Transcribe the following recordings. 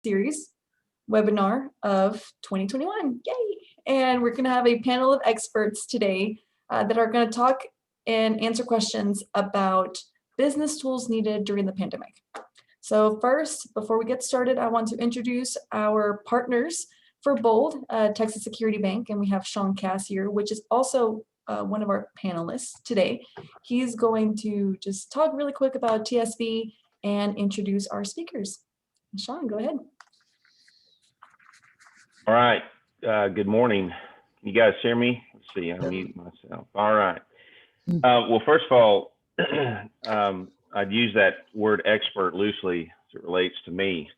series webinar of 2021. Yay! And we're going to have a panel of experts today that are going to talk and answer questions about business tools needed during the pandemic. So first, before we get started, I want to introduce our partners for BOLD, Texas Security Bank, and we have Shon here, which is also one of our panelists today. He's going to just talk really quick about TSB and introduce our speakers. Shon, go ahead. All right. Good morning. You guys hear me? Let's see. I mute myself. All right. Well, first of all, I'd use that word expert loosely as it relates to me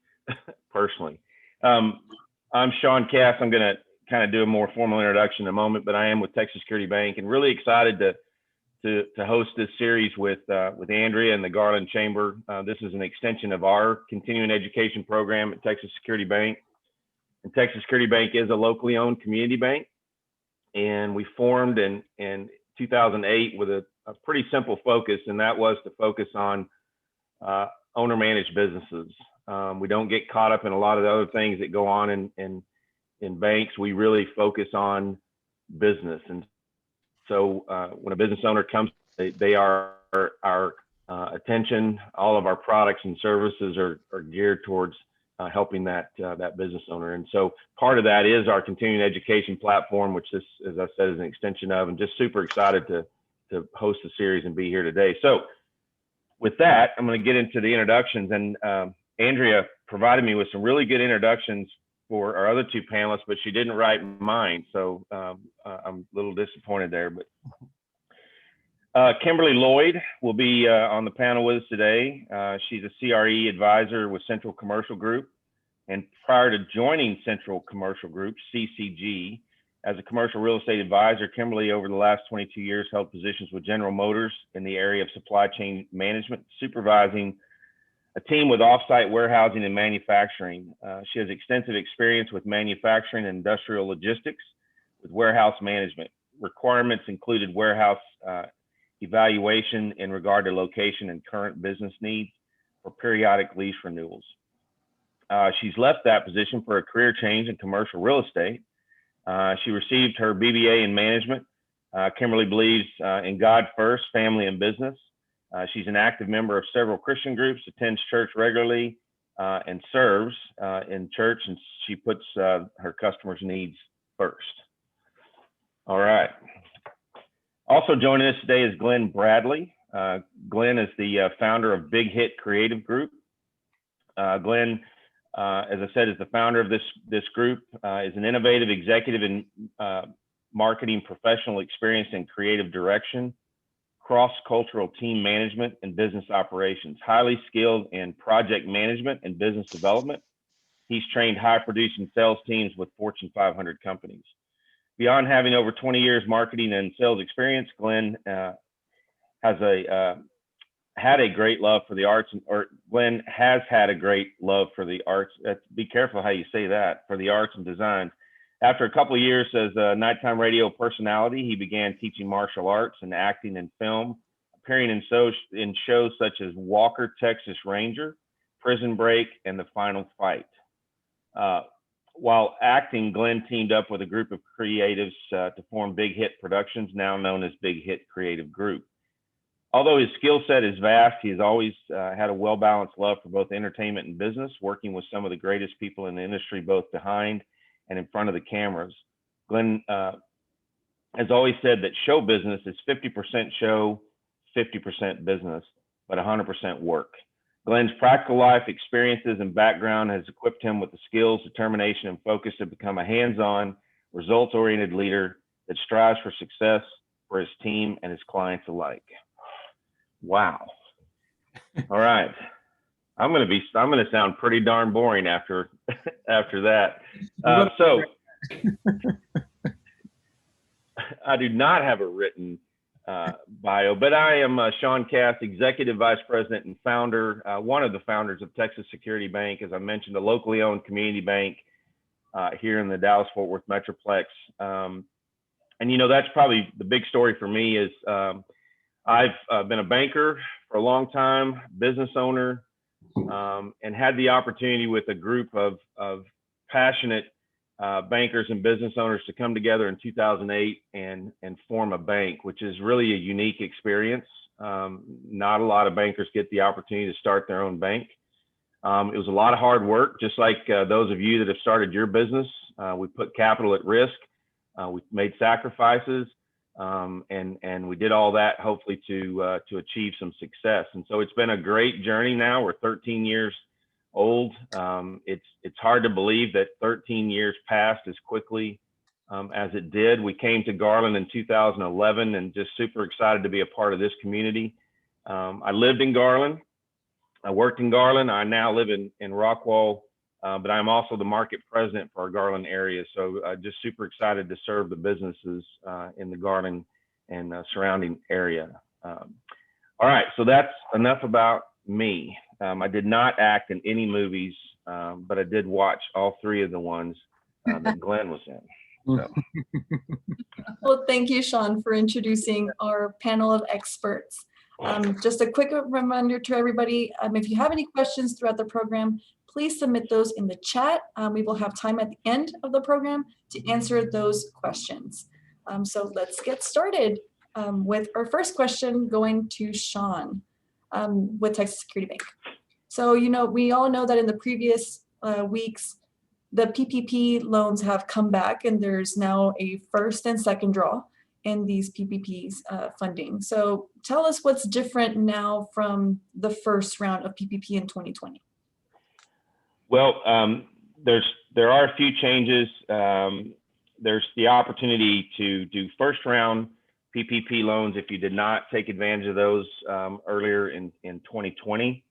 personally. I'm Shon Cass. I'm going to kind of do a more formal introduction in a moment, but I am with Texas Security Bank and really excited to host this series with Andrea and the Garland Chamber. This is an extension of our continuing education program at Texas Security Bank. And Texas Security Bank is a locally owned community bank, and we formed in 2008 with a pretty simple focus, and that was to focus on owner-managed businesses. We don't get caught up in a lot of the other things that go on in banks. We really focus on business, and so when a business owner comes, they are our attention. All of our products and services are geared towards helping that business owner. And so part of that is our continuing education platform, which this, as I said, is an extension of, and just super excited to host the series and be here today. So with that, I'm going to get into the introductions, and Andrea provided me with some really good introductions for our other two panelists, but she didn't write mine. So I'm a little disappointed there, but Kimberly Lloyd will be on the panel with us today. She's a CRE advisor with Central Commercial Group. And prior to joining Central Commercial Group, CCG, as a commercial real estate advisor, Kimberly over the last 22 years held positions with General Motors in the area of supply chain management, supervising a team with offsite warehousing and manufacturing. She has extensive experience with manufacturing and industrial logistics with warehouse management. Requirements included warehouse evaluation in regard to location and current business needs for periodic lease renewals. She's left that position for a career change in commercial real estate. She received her BBA in management. Kimberly believes in God first, family, and business. She's an active member of several Christian groups, attends church regularly, and serves in church, and she puts her customers' needs first. All right. Also joining us today is Glenn Bradley. Glenn is the founder of Big Hit Creative Group. Glenn, as I said, is the founder of this group, is an innovative executive in marketing professional experience in creative direction, cross-cultural team management, and business operations, highly skilled in project management and business development. He's trained high-producing sales teams with Fortune 500 companies. Beyond having over 20 years marketing and sales experience, Glenn has had a great love for the arts, Glenn has had a great love for the arts. Be careful how you say that, for the arts and design. After a couple of years as a nighttime radio personality, he began teaching martial arts and acting in film, appearing in shows such as Walker, Texas Ranger, Prison Break, and The Final Fight. While acting, Glenn teamed up with a group of creatives to form Big Hit Productions, now known as Big Hit Creative Group. Although his skill set is vast, he has always had a well-balanced love for both entertainment and business, working with some of the greatest people in the industry, both behind and in front of the cameras. Glenn has always said that show business is 50% show, 50% business, but 100% work. Glenn's practical life experiences and background has equipped him with the skills, determination, and focus to become a hands-on, results-oriented leader that strives for success for his team and his clients alike. Wow. All right. I'm going to sound pretty darn boring after that. So I do not have a written bio, but I am Shon Cass, Executive Vice President and founder, one of the founders of Texas Security Bank, as I mentioned, a locally owned community bank here in the Dallas-Fort Worth Metroplex. And, you know, that's probably the big story for me is I've been a banker for a long time, business owner, and had the opportunity with a group of passionate bankers and business owners to come together in 2008 and form a bank, which is really a unique experience. Not a lot of bankers get the opportunity to start their own bank. It was a lot of hard work, just like those of you that have started your business. We put capital at risk. We made sacrifices, and we did all that hopefully to achieve some success. And so it's been a great journey now. We're 13 years old. It's hard to believe that 13 years passed as quickly as it did. We came to Garland in 2011 and just super excited to be a part of this community. I lived in Garland. I worked in Garland. I now live in Rockwall, but I'm also the market president for our Garland area. So just super excited to serve the businesses in the Garland and surrounding area. All right, so that's enough about me. I did not act in any movies, but I did watch all 3 of the ones that Glenn was in. So. Well, thank you, Shon, for introducing our panel of experts. Just a quick reminder to everybody, if you have any questions throughout the program, please submit those in the chat. We will have time at the end of the program to answer those questions. So let's get started with our first question going to Shon with Texas Security Bank. So, we all know that in the previous weeks, the PPP loans have come back, and there's now a first and second draw in these PPPs funding. So tell us what's different now from the first round of PPP in 2020. Well, there are a few changes. There's the opportunity to do first round PPP loans if you did not take advantage of those earlier in 2020.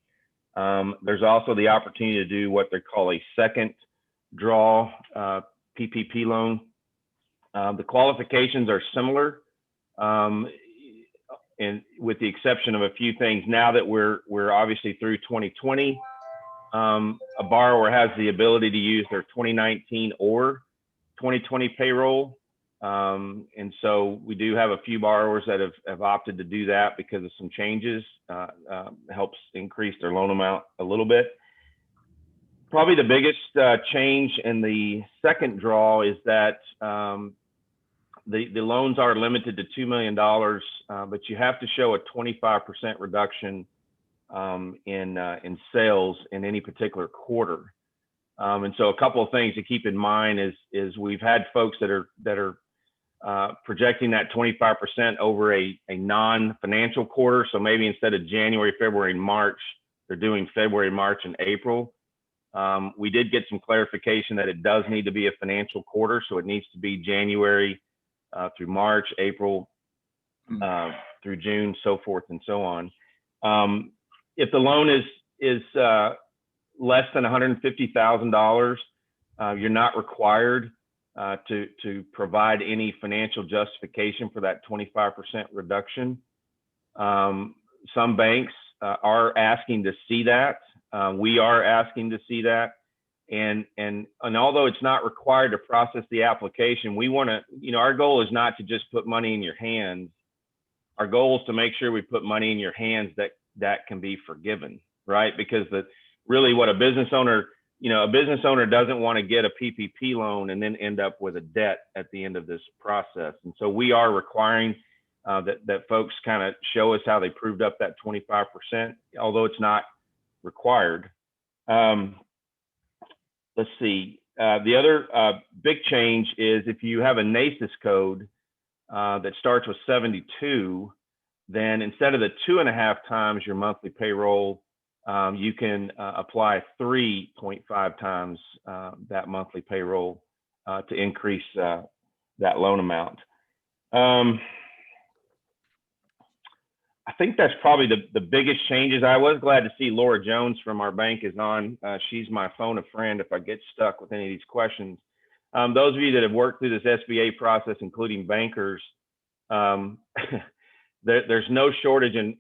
There's also the opportunity to do what they call a second draw PPP loan. The qualifications are similar, and with the exception of a few things. Now that we're obviously through 2020, a borrower has the ability to use their 2019 or 2020 payroll. And so we do have a few borrowers that have opted to do that because of some changes. Helps increase their loan amount a little bit. Probably the biggest change in the second draw is that the loans are limited to $2 million, but you have to show a 25% reduction in sales in any particular quarter. And so a couple of things to keep in mind is we've had folks that are projecting that 25% over a non-financial quarter. So maybe instead of January, February, and March, they're doing February, March, and April. We did get some clarification that it does need to be a financial quarter. So it needs to be January through March, April, through June, so forth and so on. If the loan is less than $150,000, you're not required to provide any financial justification for that 25% reduction. Some banks are asking to see that. We are asking to see that. And although it's not required to process the application, we want to, our goal is not to just put money in your hands. Our goal is to make sure we put money in your hands that can be forgiven, right? Because really what a business owner doesn't want to get a PPP loan and then end up with a debt at the end of this process. And so we are requiring that folks kind of show us how they proved up that 25%, although it's not required. Let's see. The other big change is if you have a NACIS code that starts with 72, then instead of the 2.5 times your monthly payroll, you can apply 3.5 times that monthly payroll to increase that loan amount. I think that's probably the biggest changes. I was glad to see Laura Jones from our bank is on. She's my phone a friend if I get stuck with any of these questions. Those of you that have worked through this SBA process, including bankers, there's no shortage in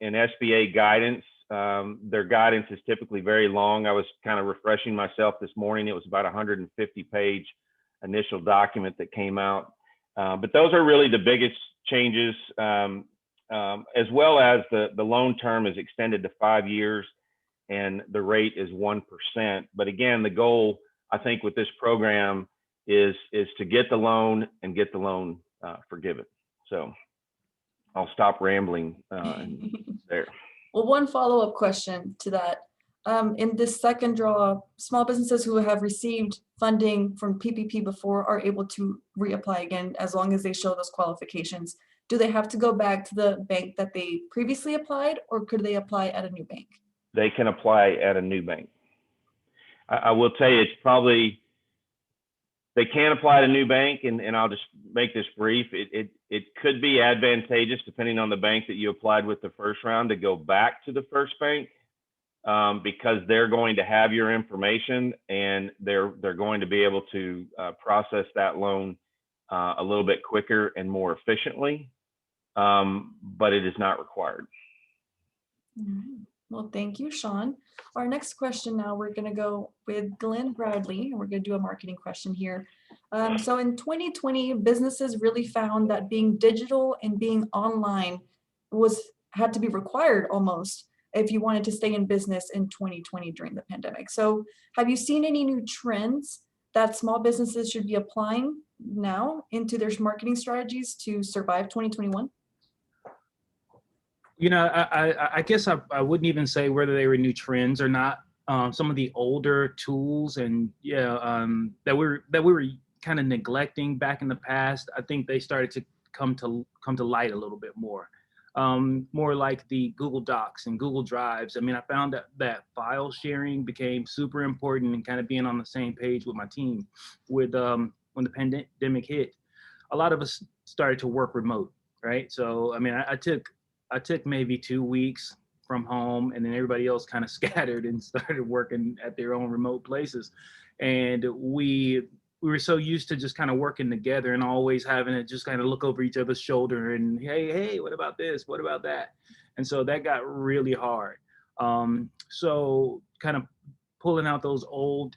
SBA guidance. Their guidance is typically very long. I was kind of refreshing myself this morning. It was about a 150-page initial document that came out. But those are really the biggest changes, as well as the loan term is extended to 5 years. and the rate is 1%. But again, the goal, I think, with this program is to get the loan and get the loan forgiven. So I'll stop rambling there. Well, one follow-up question to that. In this second draw, small businesses who have received funding from PPP before are able to reapply again as long as they show those qualifications. Do they have to go back to the bank that they previously applied, or could they apply at a new bank? They can apply at a new bank. I will tell you, it's probably, they can apply at a new bank, and I'll just make this brief. It could be advantageous, depending on the bank that you applied with the first round, to go back to the first bank, because they're going to have your information, and they're going to be able to process that loan a little bit quicker and more efficiently, but it is not required. All right. Well, thank you, Shon. Our next question now, we're going to go with Glenn Bradley, and we're going to do a marketing question here. So in 2020, businesses really found that being digital and being online had to be required almost if you wanted to stay in business in 2020 during the pandemic. So have you seen any new trends that small businesses should be applying now into their marketing strategies to survive 2021? You know, I guess I wouldn't even say whether they were new trends or not. Some of the older tools and that we were kind of neglecting back in the past, I think they started to come to light a little bit more. More like the Google Docs and Google Drives. I mean, I found that file sharing became super important, and kind of being on the same page with my team. With when the pandemic hit, a lot of us started to work remote, right? So I mean, I took maybe 2 weeks from home, and then everybody else kind of scattered and started working at their own remote places. And we were so used to just kind of working together and always having to just kind of look over each other's shoulder and, hey, what about this? What about that? And so that got really hard. So kind of pulling out those old,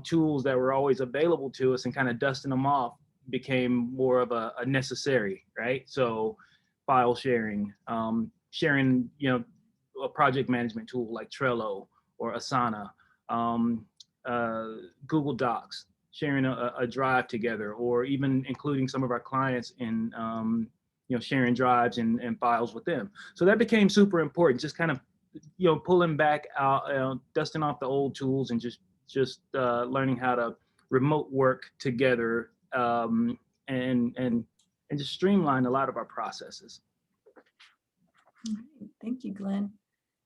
tools that were always available to us and kind of dusting them off became more of a necessary, right? So file sharing, sharing, a project management tool like Trello or Asana, Google Docs, sharing a drive together, or even including some of our clients in, sharing drives and files with them. So that became super important, just kind of, pulling back out, dusting off the old tools and just learning how to remote work together, and just streamline a lot of our processes. All right. Thank you, Glenn.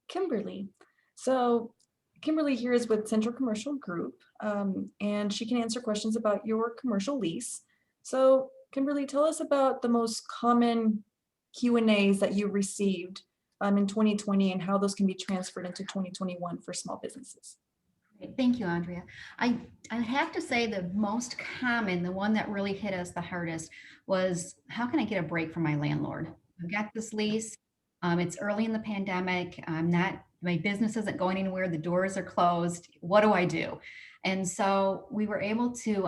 Kimberly. So Kimberly here is with Central Commercial Group, and she can answer questions about your commercial lease. So Kimberly, tell us about the most common Q&As that you received in 2020 and how those can be transferred into 2021 for small businesses. Thank you, Andrea. I have to say the most common, the one that really hit us the hardest was, how can I get a break from my landlord? I've got this lease. It's early in the pandemic. My business isn't going anywhere. The doors are closed. What do I do? And so we were able to,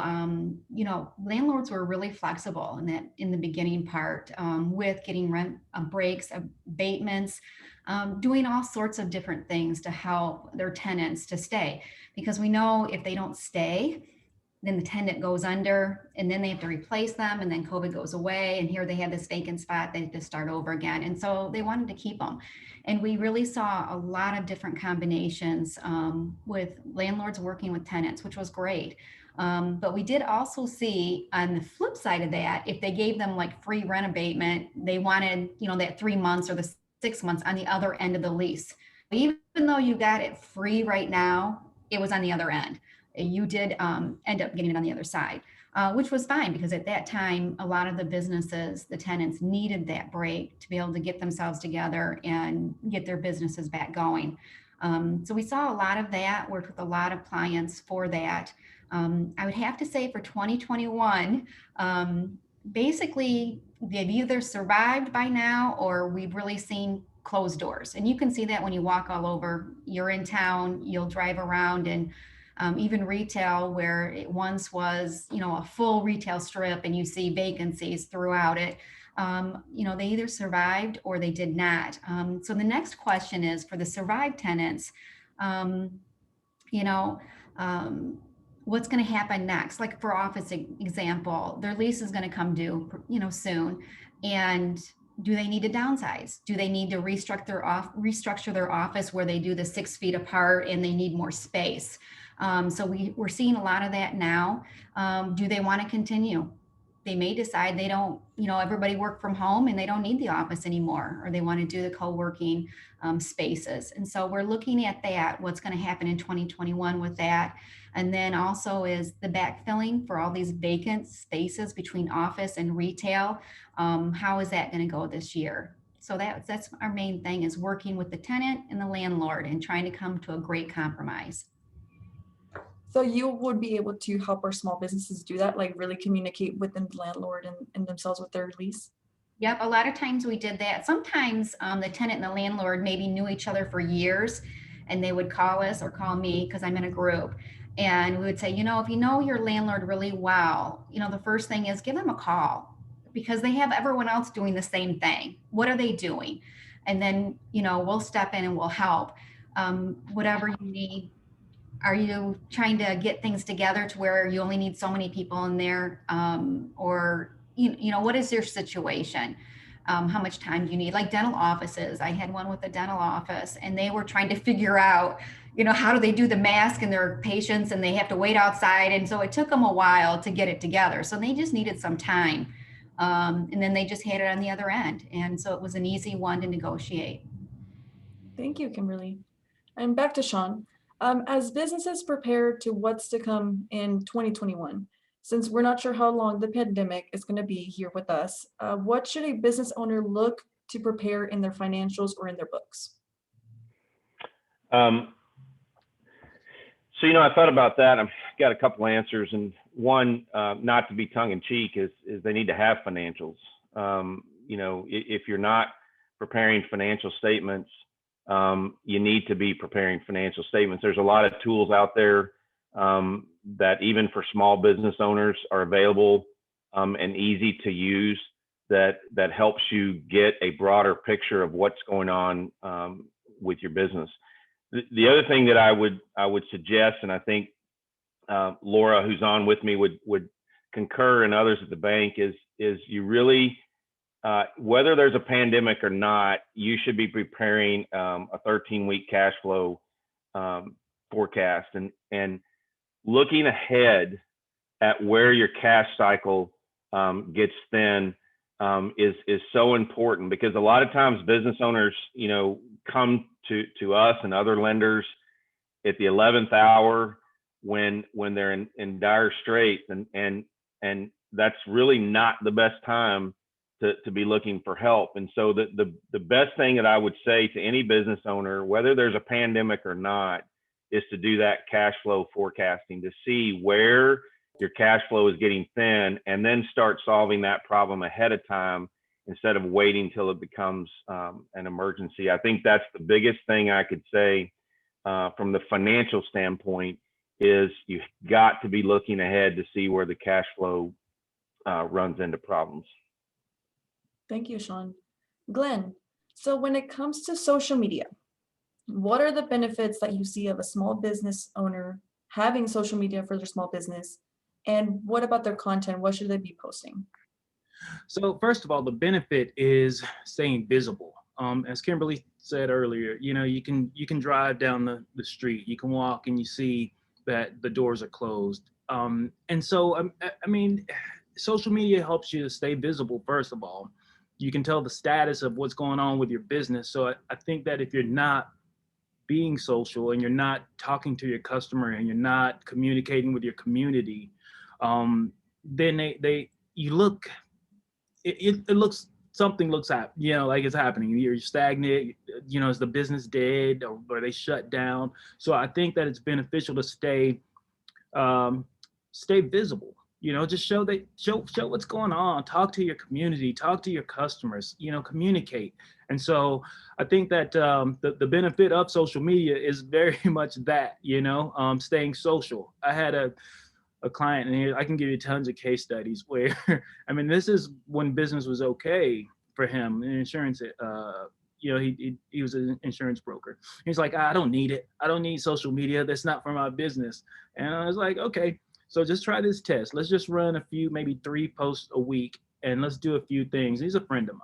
landlords were really flexible in the beginning part, with getting rent breaks, abatements, doing all sorts of different things to help their tenants to stay. Because we know if they don't stay, then the tenant goes under, and then they have to replace them, and then COVID goes away, and here they have this vacant spot, they have to start over again. And so they wanted to keep them. And we really saw a lot of different combinations with landlords working with tenants, which was great. But we did also see on the flip side of that, if they gave them like free rent abatement, they wanted, that 3 months or the 6 months on the other end of the lease. Even though you got it free right now, it was on the other end. You did end up getting it on the other side, which was fine, because at that time, a lot of the businesses, the tenants needed that break to be able to get themselves together and get their businesses back going. So we saw a lot of that, worked with a lot of clients for that. I would have to say for 2021, basically they've either survived by now or we've really seen closed doors. And you can see that when you walk all over. You're in town, you'll drive around, and even retail, where it once was, a full retail strip and you see vacancies throughout it, they either survived or they did not. So the next question is, for the survived tenants, Um, you know, what's going to happen next? Like for office example, their lease is going to come due, soon. And do they need to downsize? Do they need to restructure their office where they do the 6 feet apart and they need more space? So we're seeing a lot of that now. Do they want to continue? They may decide they don't, everybody work from home and they don't need the office anymore, or they want to do the co-working spaces. And so we're looking at that, what's going to happen in 2021 with that. And then also is the backfilling for all these vacant spaces between office and retail. How is that going to go this year? So that's our main thing, is working with the tenant and the landlord and trying to come to a great compromise. So you would be able to help our small businesses do that, like really communicate within the landlord and themselves with their lease? Yep, a lot of times we did that. Sometimes the tenant and the landlord maybe knew each other for years, and they would call us or call me because I'm in a group. And we would say, if you know your landlord really well, the first thing is give them a call, because they have everyone else doing the same thing. What are they doing? And then, we'll step in and we'll help. Whatever you need. Are you trying to get things together to where you only need so many people in there? Or, what is your situation? How much time do you need? Like dental offices. I had one with a dental office, and they were trying to figure out, how do they do the mask and their patients, and they have to wait outside. And so it took them a while to get it together. So they just needed some time. And then they just had it on the other end. And so it was an easy one to negotiate. Thank you, Kimberly. And back to Shon. As businesses prepare to what's to come in 2021, since we're not sure how long the pandemic is going to be here with us, what should a business owner look to prepare in their financials or in their books? So, I thought about that. I've got a couple answers, and one, not to be tongue in cheek, is they need to have financials. If you're not preparing financial statements, you need to be preparing financial statements. There's a lot of tools out there that even for small business owners are available and easy to use that helps you get a broader picture of what's going on with your business. The other thing that I would suggest, and I think Laura, who's on with me, would concur, and others at the bank, is you really, whether there's a pandemic or not, you should be preparing a 13-week cash flow forecast and looking ahead at where your cash cycle gets thin is so important, because a lot of times business owners, come to us and other lenders at the 11th hour when they're in dire straits, and that's really not the best time to be looking for help. And so the best thing that I would say to any business owner, whether there's a pandemic or not, is to do that cash flow forecasting to see where your cash flow is getting thin, and then start solving that problem ahead of time instead of waiting till it becomes an emergency. I think that's the biggest thing I could say from the financial standpoint, is you've got to be looking ahead to see where the cash flow runs into problems. Thank you, Shon. Glenn, so when it comes to social media, what are the benefits that you see of a small business owner having social media for their small business? And what about their content? What should they be posting? So first of all, the benefit is staying visible. As Kimberly said earlier, you can drive down the street, you can walk, and you see that the doors are closed. And so, social media helps you to stay visible. First of all, you can tell the status of what's going on with your business. So I think that if you're not being social and you're not talking to your customer and you're not communicating with your community, then you look. It looks, something looks at, like it's happening. You're stagnant, is the business dead, or they shut down? So I think that it's beneficial to stay visible, just show what's going on, talk to your community, talk to your customers, communicate. And so I think that the benefit of social media is very much that, staying social. I had a client, and I can give you tons of case studies where, this is when business was okay for him, an insurance he was an insurance broker. He's like, I don't need it. I don't need social media. That's not for my business. And I was like, okay, so just try this test. Let's just run a few, maybe 3 posts a week, and let's do a few things. He's a friend of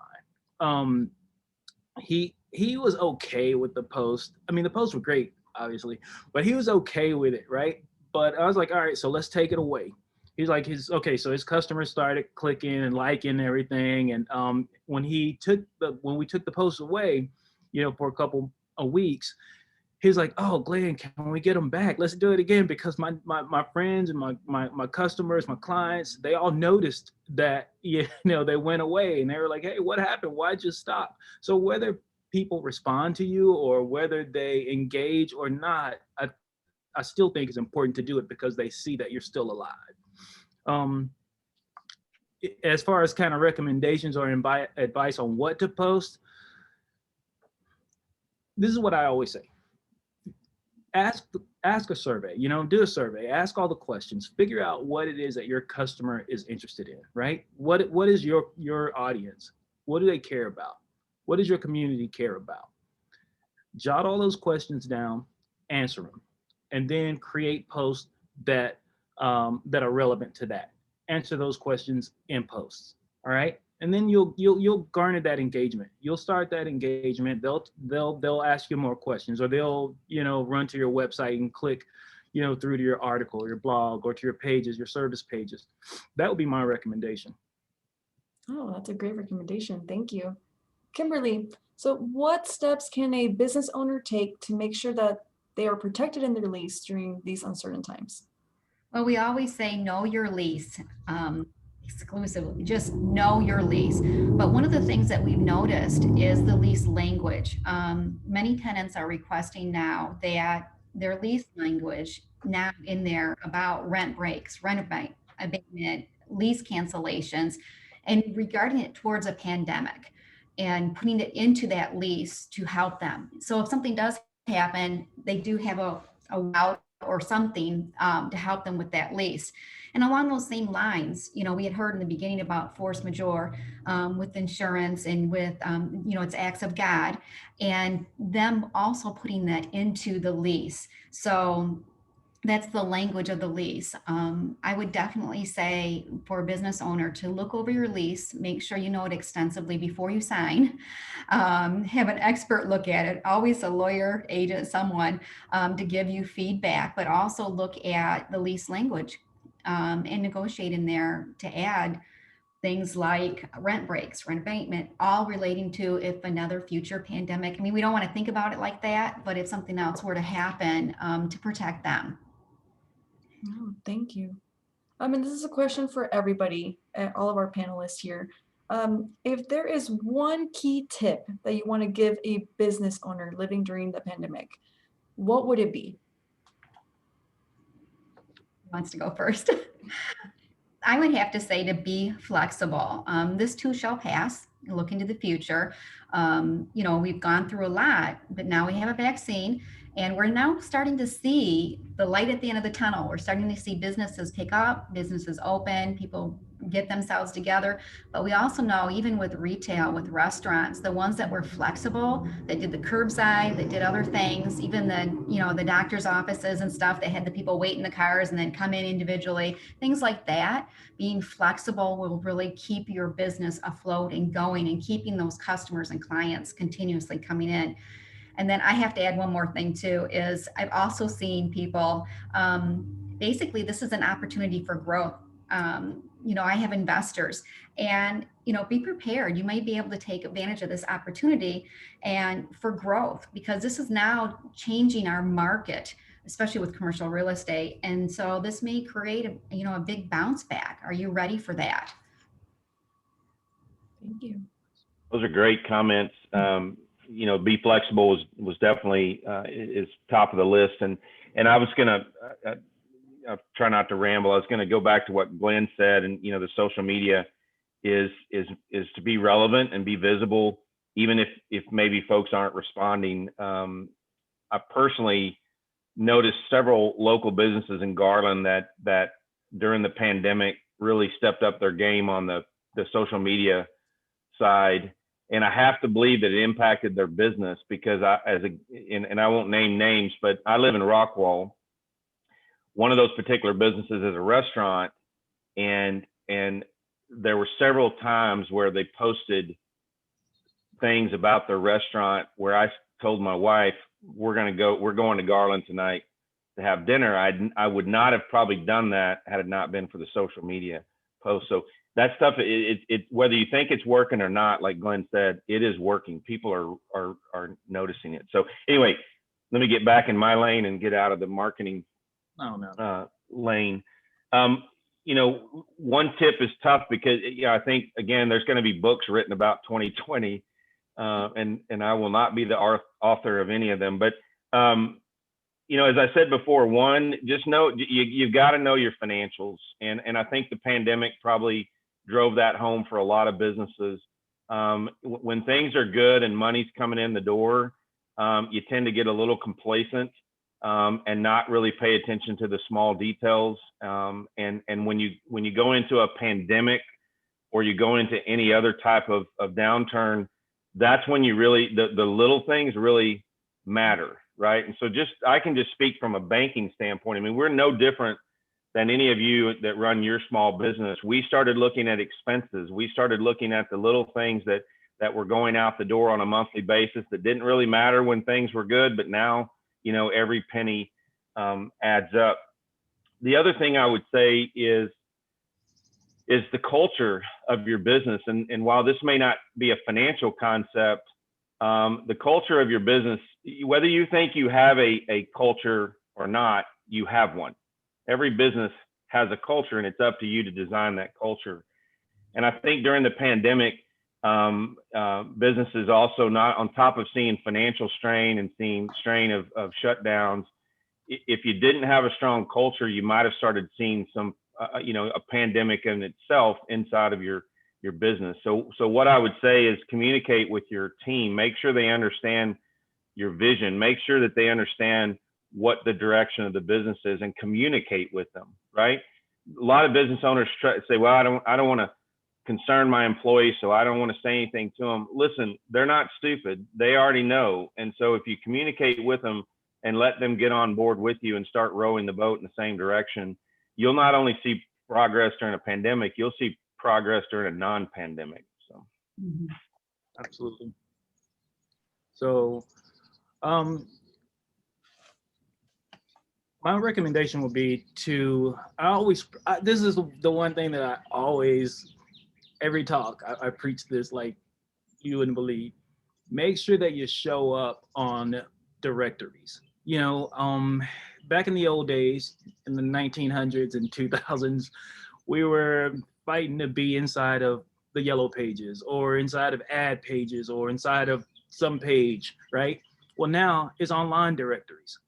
mine. He was okay with the post. I mean, the posts were great, obviously, but he was okay with it, right? But I was like, all right, so let's take it away. He's like, okay, so his customers started clicking and liking everything. And when we took the post away, for a couple of weeks, he's like, oh, Glenn, can we get them back? Let's do it again, because my friends and my customers, my clients, they all noticed that, they went away, and they were like, hey, what happened? Why'd you stop? So whether people respond to you or whether they engage or not, I still think it's important to do it because they see that you're still alive. As far as kind of recommendations or advice on what to post, this is what I always say. Ask a survey, do a survey, ask all the questions, figure out what it is that your customer is interested in, right? What is your audience? What do they care about? What does your community care about? Jot all those questions down, answer them, and then create posts that are relevant to that. Answer those questions in posts. All right. And then you'll garner that engagement. You'll start that engagement. They'll ask you more questions, or they'll, run to your website and click, through to your article, your blog, or to your pages, your service pages. That would be my recommendation. Oh, that's a great recommendation. Thank you. Kimberly, so what steps can a business owner take to make sure that they are protected in their lease during these uncertain times? Well, we always say know your lease exclusively, just know your lease. But one of the things that we've noticed is the lease language. Many tenants are requesting now that their lease language now in there about rent breaks, rent abatement, lease cancellations, and regarding it towards a pandemic and putting it into that lease to help them. So if something does happen, they do have a route or something to help them with that lease. And along those same lines, we had heard in the beginning about force majeure with insurance and with, it's acts of God, and them also putting that into the lease. So that's the language of the lease. I would definitely say for a business owner to look over your lease, make sure you know it extensively before you sign, have an expert look at it, always a lawyer, agent, someone to give you feedback, but also look at the lease language and negotiate in there to add things like rent breaks, rent abatement, all relating to if another future pandemic. I mean, we don't want to think about it like that, but if something else were to happen, to protect them. Oh, thank you. And this is a question for everybody, all of our panelists here. If there is one key tip that you want to give a business owner living during the pandemic, what would it be? Who wants to go first? I would have to say to be flexible. This too shall pass. Look into the future. We've gone through a lot, but now we have a vaccine, and we're now starting to see the light at the end of the tunnel. We're starting to see businesses pick up, businesses open, people get themselves together. But we also know, even with retail, with restaurants, the ones that were flexible, that did the curbside, that did other things, even the doctor's offices and stuff, they had the people wait in the cars and then come in individually, things like that. Being flexible will really keep your business afloat and going and keeping those customers and clients continuously coming in. And then I have to add one more thing too, is I've also seen people, basically this is an opportunity for growth. I have investors, and, be prepared. You might be able to take advantage of this opportunity and for growth, because this is now changing our market, especially with commercial real estate. And so this may create a big bounce back. Are you ready for that? Thank you. Those are great comments. Be flexible was definitely is top of the list. And I was gonna try not to ramble. I was gonna go back to what Glenn said, and the social media is to be relevant and be visible, even if maybe folks aren't responding. I personally noticed several local businesses in Garland that during the pandemic really stepped up their game on the social media side. And I have to believe that it impacted their business because and I won't name names, but I live in Rockwall. One of those particular businesses is a restaurant, and there were several times where they posted things about their restaurant where I told my wife, we're going to Garland tonight to have dinner. I would not have probably done that had it not been for the social media post. So that stuff, it whether you think it's working or not, like Glenn said, it is working. People are noticing it. So anyway, let me get back in my lane and get out of the marketing lane. One tip is tough because I think, again, there's going to be books written about 2020, and I will not be the author of any of them. But as I said before, one, just know you've got to know your financials, and I think the pandemic probably drove that home for a lot of businesses. When things are good and money's coming in the door, you tend to get a little complacent and not really pay attention to the small details. And when you go into a pandemic or you go into any other type of downturn, that's when you really the little things really matter, right? And so I can just speak from a banking standpoint. I mean, we're no different than any of you that run your small business. We started looking at expenses. We started looking at the little things that were going out the door on a monthly basis that didn't really matter when things were good, but now, every penny adds up. The other thing I would say is the culture of your business. And while this may not be a financial concept, the culture of your business, whether you think you have a culture or not, you have one. Every business has a culture, and it's up to you to design that culture. And I think during the pandemic, businesses also, not on top of seeing financial strain and seeing strain of shutdowns, if you didn't have a strong culture, you might have started seeing some, a pandemic in itself inside of your business. So what I would say is communicate with your team. Make sure they understand your vision. Make sure that they understand what the direction of the business is, and communicate with them, right? A lot of business owners say, well, I don't want to concern my employees, so I don't want to say anything to them. Listen, they're not stupid. They already know. And so if you communicate with them and let them get on board with you and start rowing the boat in the same direction, you'll not only see progress during a pandemic, you'll see progress during a non-pandemic. So Absolutely. So my recommendation would be this is the one thing that I always, every talk, I preach this like you wouldn't believe. Make sure that you show up on directories. Back in the old days, in the 1900s and 2000s, we were fighting to be inside of the yellow pages or inside of ad pages or inside of some page, right? Well, now it's online directories.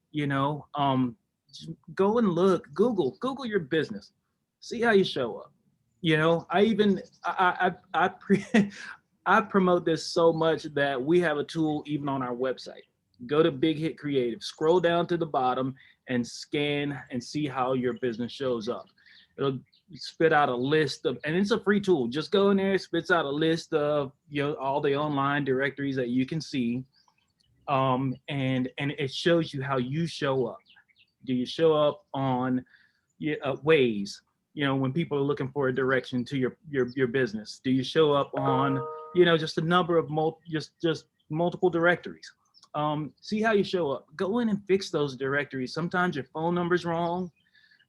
Go and look, Google your business, see how you show up. I promote this so much that we have a tool even on our website. Go to Big Hit Creative, scroll down to the bottom and scan and see how your business shows up. It'll spit out a list of, and it's a free tool. Just go in there, it spits out a list of all the online directories that you can see. And it shows you how you show up. Do you show up on Waze? When people are looking for a direction to your business, do you show up on just a number of multiple directories? See how you show up. Go in and fix those directories. Sometimes your phone number's wrong,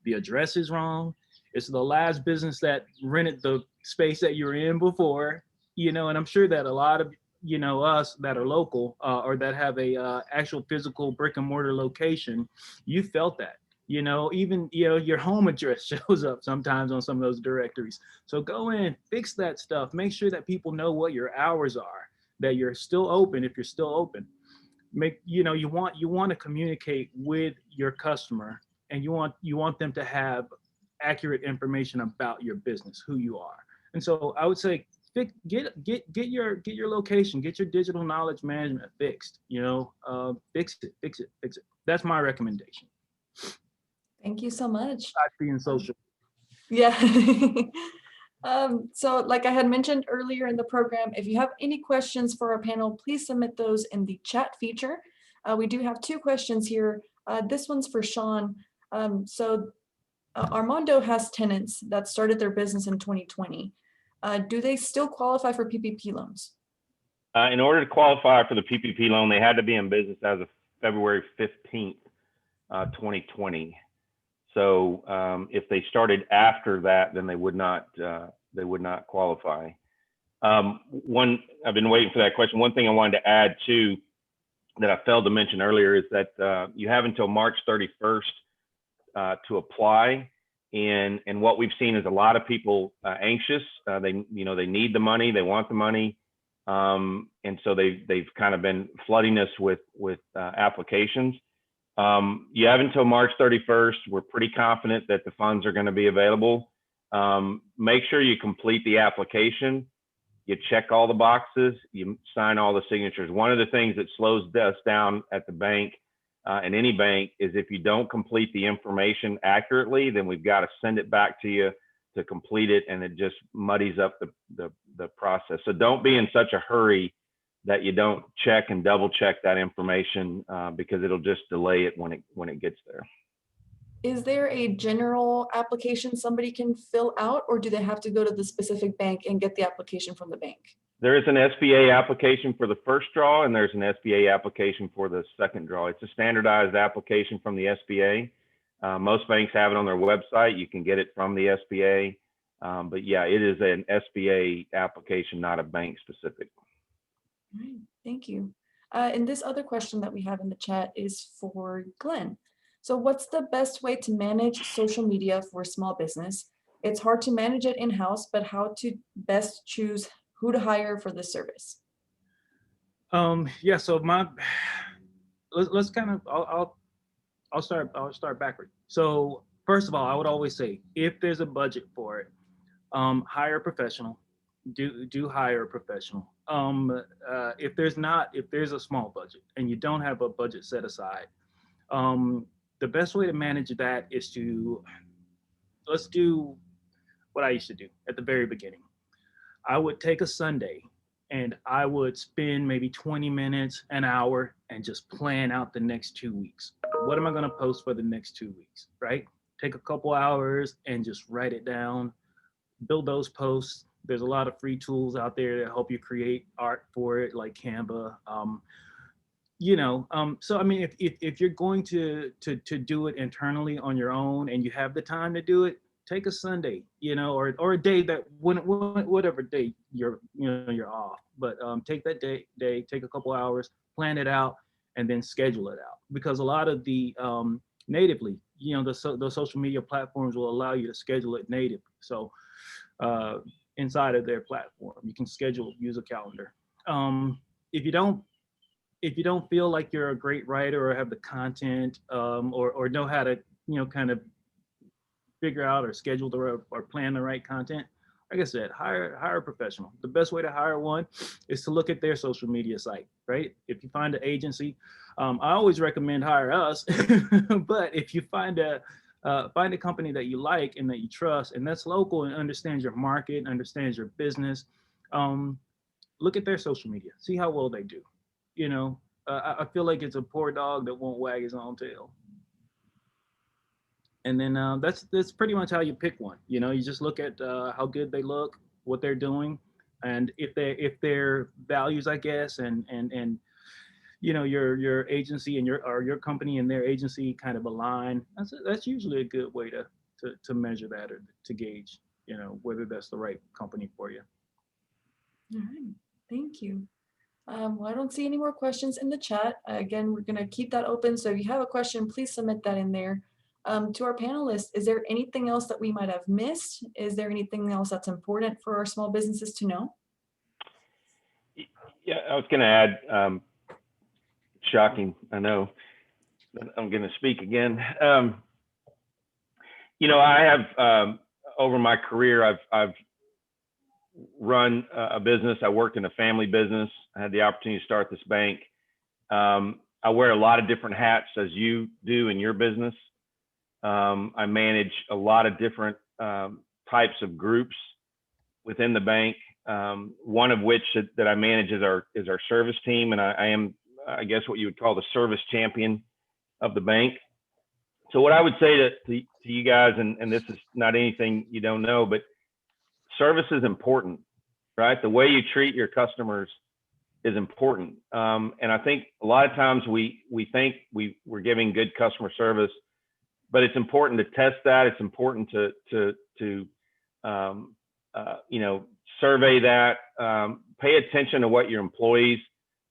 the address is wrong. It's the last business that rented the space that you're in before. And I'm sure that a lot of us that are local or that have a actual physical brick and mortar location, you felt that. Even your home address shows up sometimes on some of those directories. So go in, fix that stuff. Make sure that people know what your hours are, that you're still open if you're still open. You want to communicate with your customer, and you want them to have accurate information about your business, who you are. And so I would say get your location, get your digital knowledge management fixed. Fix it. That's my recommendation. Thank you so much. Being social. Yeah. So like I had mentioned earlier in the program, if you have any questions for our panel, please submit those in the chat feature. We do have 2 questions here. This one's for Shon. Armando has tenants that started their business in 2020. Do they still qualify for PPP loans? In order to qualify for the PPP loan, they had to be in business as of February 15th, 2020. So if they started after that, then they would not qualify. I've been waiting for that question. One thing I wanted to add too that I failed to mention earlier is that you have until March 31st to apply. And what we've seen is a lot of people anxious. They need the money, they want the money. And so they've kind of been flooding us with applications. You have until March 31st. We're pretty confident that the funds are going to be available. Make sure you complete the application. You check all the boxes, you sign all the signatures. One of the things that slows us down at the bank, and any bank, is if you don't complete the information accurately, then we've got to send it back to you to complete it, and it just muddies up the process. So don't be in such a hurry that you don't check and double check that information, because it'll just delay it when it gets there. Is there a general application somebody can fill out, or do they have to go to the specific bank and get the application from the bank? There is an SBA application for the first draw, and there's an SBA application for the second draw. It's a standardized application from the SBA. Most banks have it on their website. You can get it from the SBA. But yeah, it is an SBA application, not a bank specific. All right, thank you. And this other question that we have in the chat is for Glenn. So what's the best way to manage social media for a small business? It's hard to manage it in-house, but how to best choose who to hire for this service? Yeah, so let's kind of, I'll start backward. So first of all, I would always say, if there's a budget for it, hire a professional. Do hire a professional. If there's a small budget and you don't have a budget set aside, the best way to manage that is let's do what I used to do at the very beginning. I would take a Sunday and I would spend maybe 20 minutes, an hour, and just plan out the next 2 weeks. What am I going to post for the next 2 weeks, right? Take a couple hours and just write it down, build those posts. There's a lot of free tools out there that help you create art for it, like Canva. So I mean, if you're going to do it internally on your own and you have the time to do it, take a Sunday, or a day that whatever day you're off, but take that day, take a couple hours, plan it out, and then schedule it out. Because a lot of the natively, the social media platforms will allow you to schedule it natively. So inside of their platform, you can use a calendar. If you don't feel like you're a great writer or have the content, or know how to kind of figure out or schedule or plan the right content, like I said, hire a professional. The best way to hire one is to look at their social media site, right? If you find an agency, I always recommend hire us. But if you find a company that you like and that you trust and that's local and understands your market, understands your business, look at their social media, see how well they do. I feel like it's a poor dog that won't wag his own tail. And then that's pretty much how you pick one. You just look at how good they look, what they're doing, and if their values, I guess, and your agency and your company and their agency kind of align. That's usually a good way to measure that or to gauge, whether that's the right company for you. All right, thank you. Well, I don't see any more questions in the chat. Again, we're going to keep that open. So if you have a question, please submit that in there. To our panelists, is there anything else that we might have missed? Is there anything else that's important for our small businesses to know? Yeah, I was going to add, shocking, I know, I'm going to speak again. I have, over my career, I've run a business. I worked in a family business. I had the opportunity to start this bank. I wear a lot of different hats, as you do in your business. I manage a lot of different types of groups. within the bank. One of which that I manage is our service team, and I am, I guess, what you would call the service champion of the bank. So what I would say to you guys, and this is not anything you don't know, but service is important, right? The way you treat your customers is important. And I think a lot of times we think we're giving good customer service, but it's important to test that. It's important to survey that, pay attention to what your employees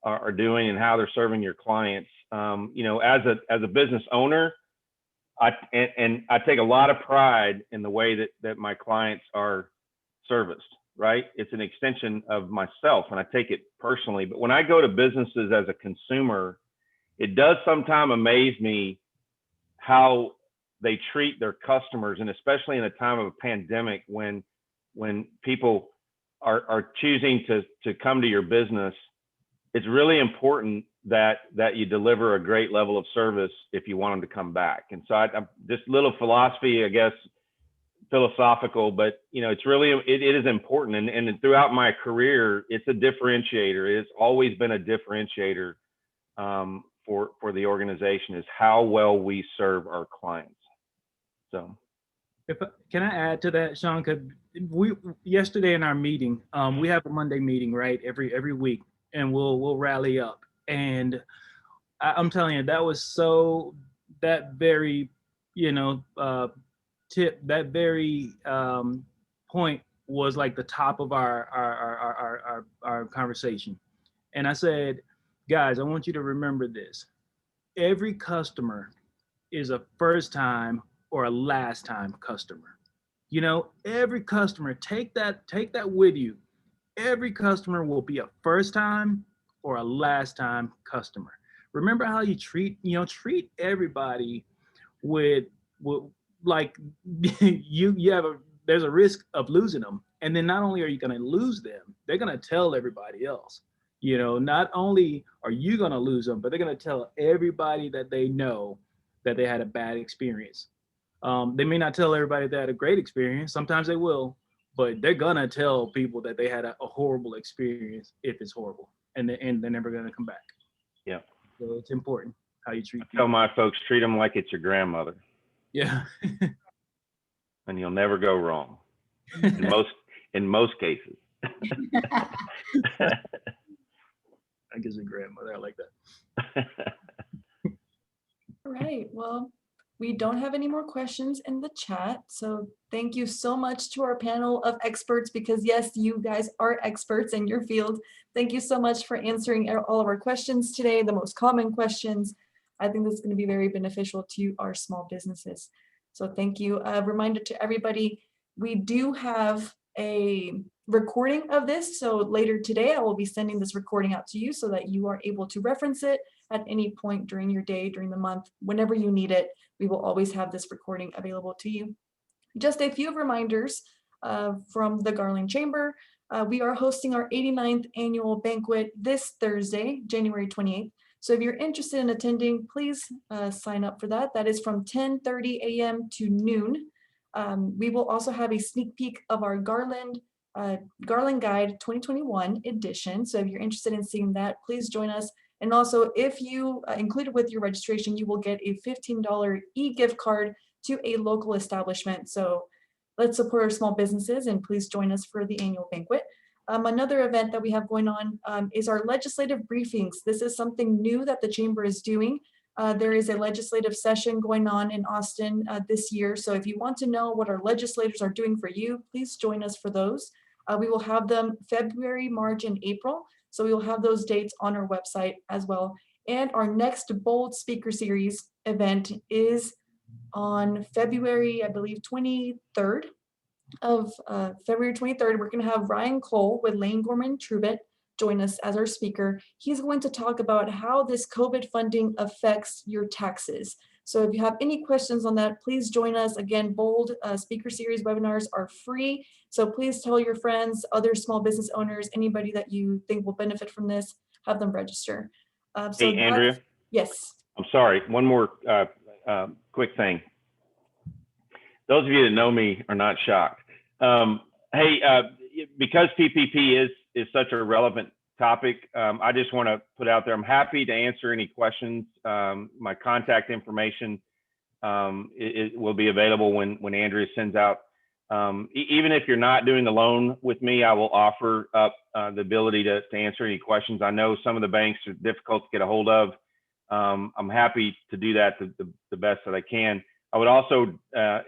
are doing and how they're serving your clients. As a business owner, I take a lot of pride in the way that my clients are serviced, right? It's an extension of myself and I take it personally. But when I go to businesses as a consumer, it does sometimes amaze me how they treat their customers, and especially in a time of a pandemic when people are choosing to come to your business. It's really important that you deliver a great level of service if you want them to come back. And so I'm this little philosophy, I guess, philosophical, but it's really, it is important. And throughout my career, it's a differentiator. It's always been a differentiator for the organization, is how well we serve our clients. So. Can I add to that, Shon? Because yesterday in our meeting, we have a Monday meeting, right? Every week, and we'll rally up. And I'm telling you, that was that very, tip, that very point was like the top of our conversation. And I said, guys, I want you to remember this. Every customer is a first time or a last time customer. Every customer, take that with you. Every customer will be a first time or a last time customer. Remember how you treat everybody with like there's a risk of losing them. And then not only are you going to lose them, they're going to tell everybody else. Not only are you going to lose them, but they're going to tell everybody that they know that they had a bad experience. They may not tell everybody they had a great experience. Sometimes they will, but they're gonna tell people that they had a horrible experience if it's horrible, and they're never gonna come back. Yeah. So it's important how you treat people. Tell my folks, treat them like it's your grandmother. Yeah. And you'll never go wrong. In most cases. I guess a grandmother. I like that. All right. Well, we don't have any more questions in the chat. So thank you so much to our panel of experts, because yes, you guys are experts in your field. Thank you so much for answering all of our questions today, the most common questions. I think this is going to be very beneficial to our small businesses. So thank you. A reminder to everybody, we do have a recording of this. So later today, I will be sending this recording out to you so that you are able to reference it at any point during your day, during the month, whenever you need it. We will always have this recording available to you. Just a few reminders from the Garland Chamber. We are hosting our 89th annual banquet this Thursday, January 28th. So if you're interested in attending, please sign up for that. That is from 10:30 a.m. to noon. We will also have a sneak peek of our Garland Guide 2021 edition. So if you're interested in seeing that, please join us. And also, if you include it with your registration, you will get a $15 e-gift card to a local establishment. So let's support our small businesses, and please join us for the annual banquet. Another event that we have going on is our legislative briefings. This is something new that the Chamber is doing. There is a legislative session going on in Austin this year. So if you want to know what our legislators are doing for you, please join us for those. We will have them February, March, and April. So we will have those dates on our website as well. And our next Bold Speaker Series event is on February, I believe, 23rd of February 23rd. We're going to have Ryan Cole with Lane Gorman Trubit join us as our speaker. He's going to talk about how this COVID funding affects your taxes. So if you have any questions on that, please join us. Again, Bold Speaker Series webinars are free. So please tell your friends, other small business owners, anybody that you think will benefit from this, have them register. Hey, Andrea. Yes. I'm sorry. One more quick thing. Those of you that know me are not shocked. Hey, because PPP is such a relevant topic, I just want to put out there, I'm happy to answer any questions. My contact information it will be available when Andrea sends out. Even if you're not doing the loan with me, I will offer up the ability to answer any questions. I know some of the banks are difficult to get a hold of. I'm happy to do that the best that I can. I would also,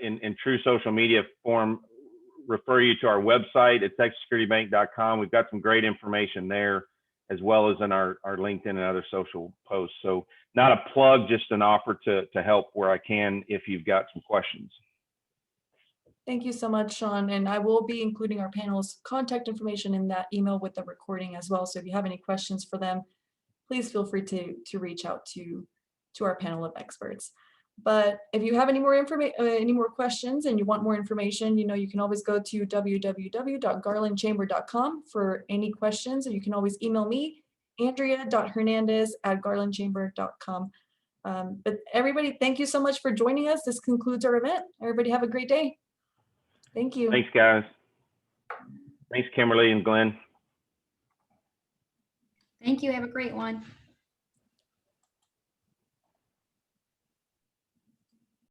in true social media form, refer you to our website at texassecuritybank.com. We've got some great information there, as well as in our LinkedIn and other social posts. So not a plug, just an offer to help where I can if you've got some questions. Thank you so much, Shon. And I will be including our panel's contact information in that email with the recording as well. So if you have any questions for them, please feel free to reach out to our panel of experts. But if you have any more any more questions and you want more information, you can always go to www.garlandchamber.com for any questions, and you can always email me, andrea.hernandez@garlandchamber.com. But everybody, thank you so much for joining us. This concludes our event. Everybody have a great day. Thank you. Thanks, guys. Thanks, Kimberly and Glenn. Thank you. Have a great one.